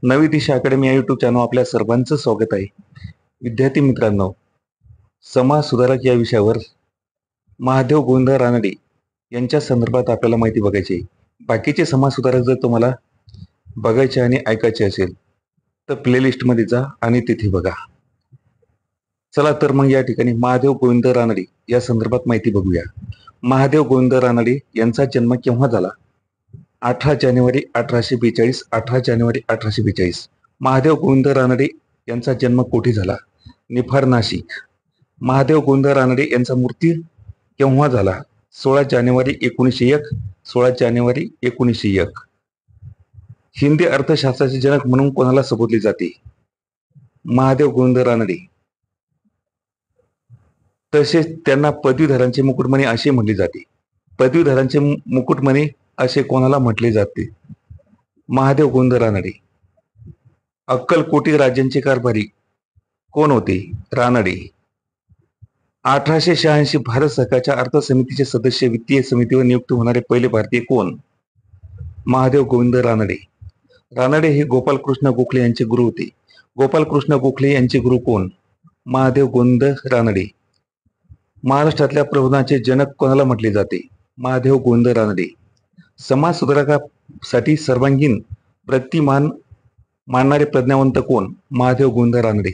नवी दिशा अकॅडमी या YouTube channel आपल्या सर्वांचं स्वागत आहे. विद्यार्थी मित्रांनो, समाज सुधारक या विषयावर महादेव गोविंद रानडे यांच्या संदर्भात आपल्याला माहिती बघायची आहे. बाकीचे समाज सुधारक जर तुम्हाला बघायचे आणि ऐकायचे असेल तर प्लेलिस्टमध्ये जा आणि तिथे बघा. चला तर मग या ठिकाणी महादेव गोविंद रानडे या संदर्भात माहिती बघूया. महादेव गोविंद रानडे यांचा जन्म केव्हा झाला? 18 जानेवारी 1842. 18 जानेवारी 1842. महादेव गोविंद रानडे यांचा जन्म कोठे झाला? निफाड, नाशिक. महादेव गोविंद रानडे यांचा मृत्यू केव्हा झाला? 16 जानेवारी 1901. 16 जानेवारी 1901. हिंदी अर्थशास्त्राचे जनक म्हणून कोणाला संबोधले जाते? महादेव गोविंद रानडे. तसेच त्यांना पदवीधरांचे मुकुटमणी असे म्हटले जाते. पदवीधरांचे मुकुटमणी असे कोणाला म्हटले जाते? महादेव गोविंद रानडे. अक्कलकोटी राज्यांचे कारभारी कोण होते? रानडे. 1886 भारत सरकारच्या अर्थ समितीचे सदस्य, वित्तीय समितीवर नियुक्त होणारे पहिले भारतीय कोण? महादेव गोविंद रानडे. रानडे हे गोपालकृष्ण गोखले यांचे गुरु होते. गोपालकृष्ण गोखले यांचे गुरु कोण? महादेव गोविंद रानडे. महाराष्ट्रातल्या प्रबोधनाचे जनक कोणाला म्हटले जाते? महादेव गोविंद रानडे. समाज सुधारकासाठी सर्वांगीण प्रतिमान मानणारे प्रज्ञावंत कोण? महादेव गोविंद रानडे.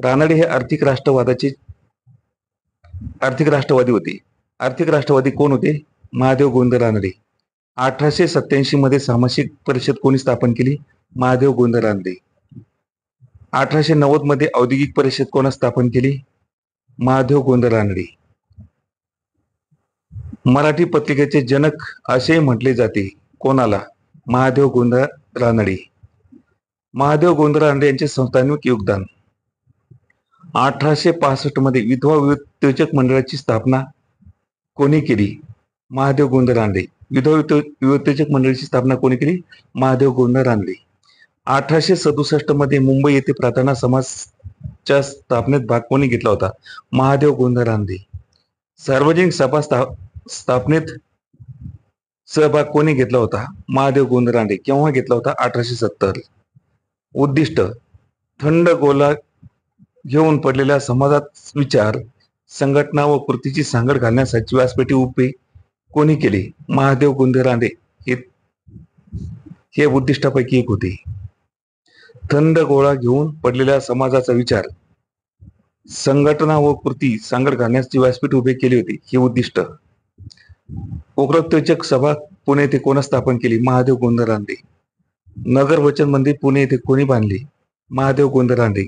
रानडे हे आर्थिक राष्ट्रवादी होते. आर्थिक राष्ट्रवादी कोण होते? महादेव गोविंद रानडे. 1887 मध्ये सामाजिक परिषद कोणी स्थापन केली? महादेव गोविंद रानडे. 1890 मध्ये औद्योगिक परिषद कोणी स्थापन केली? महादेव गोविंद रानडे. मराठी पत्रिकेचे जनक असे म्हटले जाते कोणाला? महादेव गोविंद रानडे. महादेव गोविंद रानडे यांचे संस्थानिक योगदान. 1865 मध्ये विधवा विवेचक मंडळाची स्थापना कोणी केली? महादेव गोविंद रानडे. विधवा विवेचक मंडळाची स्थापना कोणी केली? महादेव गोविंद रानडे. 1867 मध्ये मुंबई येथे प्रार्थना समाजच्या स्थापनेत भाग कोणी घेतला होता? महादेव गोविंद रानडे. सार्वजनिक सभा स्थापनेत सहभाग कोणी घेतला होता? महादेव गोविंद रानडे. केव्हा घेतला होता? 1870. उद्दिष्ट. थंड गोला घेऊन पडलेल्या समाजात विचार, संघटना व कृतीची सांगड घालण्यासाठी व्यासपीठ उभे कोणी केले? महादेव गोविंद रानडे हे उद्दिष्टापैकी एक होते. थंड गोळा घेऊन पडलेल्या समाजाचा विचार, संघटना व कृती सांगड घालण्याची व्यासपीठ उभे केले होते, हे उद्दिष्ट. उग्रोत्तेजक सभा पुणे येथे कोण स्थापन केली? महादेव गोविंद रानडे. नगर वचन मंदिर पुणे येथे कोणी बांधले? महादेव गोविंद रानडे.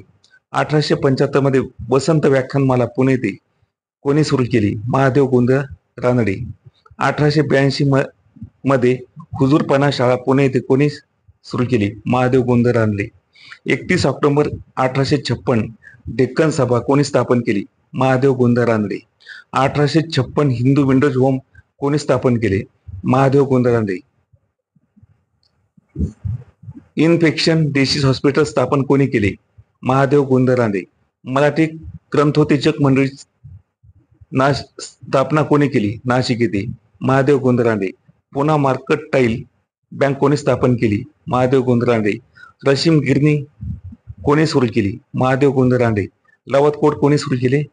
1875 मध्ये वसंत व्याख्यानमाला पुणे येथे कोणी सुरू केली? महादेव गोविंद रानडे. 1882 मध्ये हुजूरपणा शाळा पुणे येथे कोणी सुरू केली? महादेव गोविंद रानडे. 31 ऑक्टोबर 1856 डेक्कन सभा कोणी स्थापन केली? महादेव गोविंद रानडे. 1856 हिंदू विंडोज होम कोणी स्थापन केले? Mahadev Govind Ranade. Infection disease hospital स्थापन कोणी केले? महादेव गोविंद रानडे. मराठी ग्रंथोत्तेजक मंडळी स्थापना कोणी केली? नाशिक येथे. महादेव गोविंद रानडे. पुणा मार्कटाईल बँक कोणी स्थापन केली? महादेव गोविंद रानडे. रशीम गिरणी कोणी सुरू केली? महादेव गोविंद रानडे. लवाद कोर्ट कोणी सुरू केले?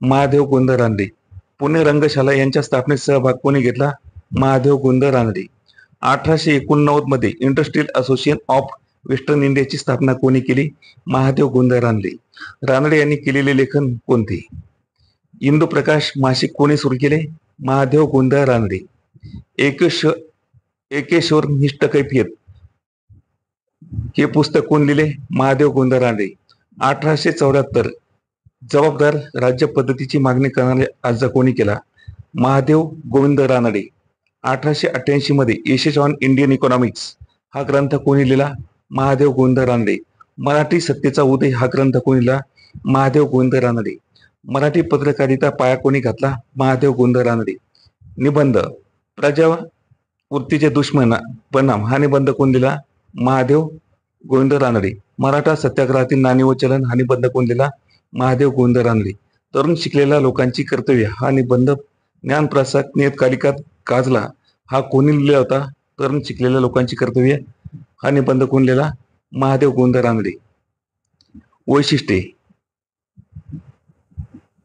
महादेव गोविंद रानडे. पुणे रंगशाला यांच्या स्थापनेत सहभाग कोणी घेतला? महादेव गोविंद रानडे. 1889 मध्ये इंडस्ट्रियल असोसिएशन ऑफ वेस्टर्न इंडियाची स्थापना कोणी केली? महादेव गोविंद रानडे. रानडे यांनी केलेले लेखन कोणते? इंदुप्रकाश मासिक कोणी सुरू केले? महादेव गोविंद रानडे. एकेश्वर निष्ठ कैफियत हे पुस्तक कोण लिहिले? महादेव गोविंद रानडे. 1874 जबाबदार राज्य पद्धतीची मागणी करणारे अर्ज कोणी केला? महादेव गोविंद रानडे. 1888 मध्ये एसेस ऑन इंडियन इकॉनॉमिक्स हा ग्रंथ कोणी लिहिला? महादेव गोविंद रानडे. मराठी सत्तेचा उदय हा ग्रंथ कोणी लिहिला? महादेव गोविंद रानडे. मराठी पत्रकारिता पाया कोणी घातला? महादेव गोविंद रानडे. निबंध. प्रजावृत्तीचे दुष्परिणाम हा निबंध कोण लिहिला? महादेव गोविंद रानडे. मराठा सत्याग्रहातील नाणी व चलन हा निबंध कोण लिहिला? महादेव गोविंद रानडे. तरुण शिकलेल्या लोकांची कर्तव्य हा निबंध ज्ञानप्रसाद नियतकालिकात गाजला हा कोणी लिहिला होता? तरुण शिकलेल्या लोकांची कर्तव्य हा निबंध कोण लिहिला? महादेव गोविंद रानडे. वैशिष्ट्ये: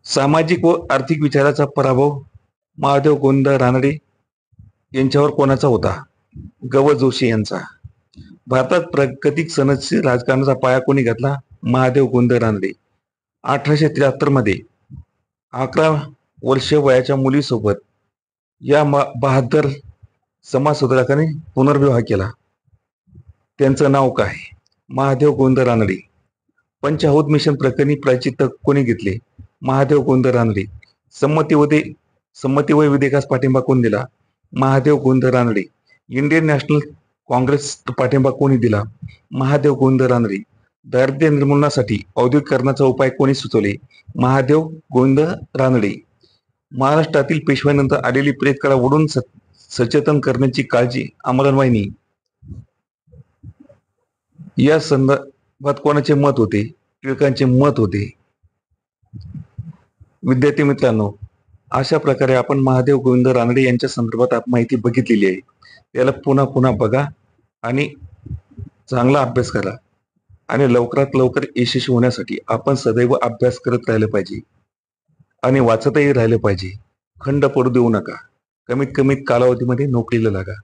सामाजिक व आर्थिक विचाराचा पराभव महादेव गोविंद रानडे यांच्यावर कोणाचा होता? ग. जोशी यांचा. भारतात प्रागतिक सनदशील राजकारणाचा पाया कोणी घातला? महादेव गोविंद रानडे. 1873 मध्ये 11 वर्ष वयाच्या मुलीसोबत या बहादर समाजसुधारकाने पुनर्विवाह केला. त्यांचं नाव काय? महादेव गोविंद रानडे. पंचाहूत मिशन प्रकरणी प्रायश्चित्त कोणी घेतले? महादेव गोविंद रानडे. संमती व विधेयकास पाठिंबा कोणी दिला? महादेव गोविंद रानडे. इंडियन नॅशनल काँग्रेस पाठिंबा कोणी दिला? महादेव गोविंद रानडे. दारिद्र्य निर्मूलनासाठी औद्योगिकरणाचा उपाय कोणी सुचवले? महादेव गोविंद रानडे. महाराष्ट्रातील पेशव्यानंतर आलेली प्रेतकळा ओढून सचेतन करण्याची काळजी अमरानवाईनी या संदर्भात कोणाचे मत होते? टिळकांचे मत होते. विद्यार्थी मित्रांनो, अशा प्रकारे आपण महादेव गोविंद रानडे यांच्या संदर्भात माहिती बघितलेली आहे. त्याला पुन्हा पुन्हा बघा आणि चांगला अभ्यास करा आणि लवकरात लवकर यशस्वी होण्यासाठी आपण सदैव अभ्यास करत राहिले पाहिजे आणि वाचतही राहिले पाहिजे. खंड पडू देऊ नका. कमीत कमी कालावधीमध्ये नोकरीला लागा.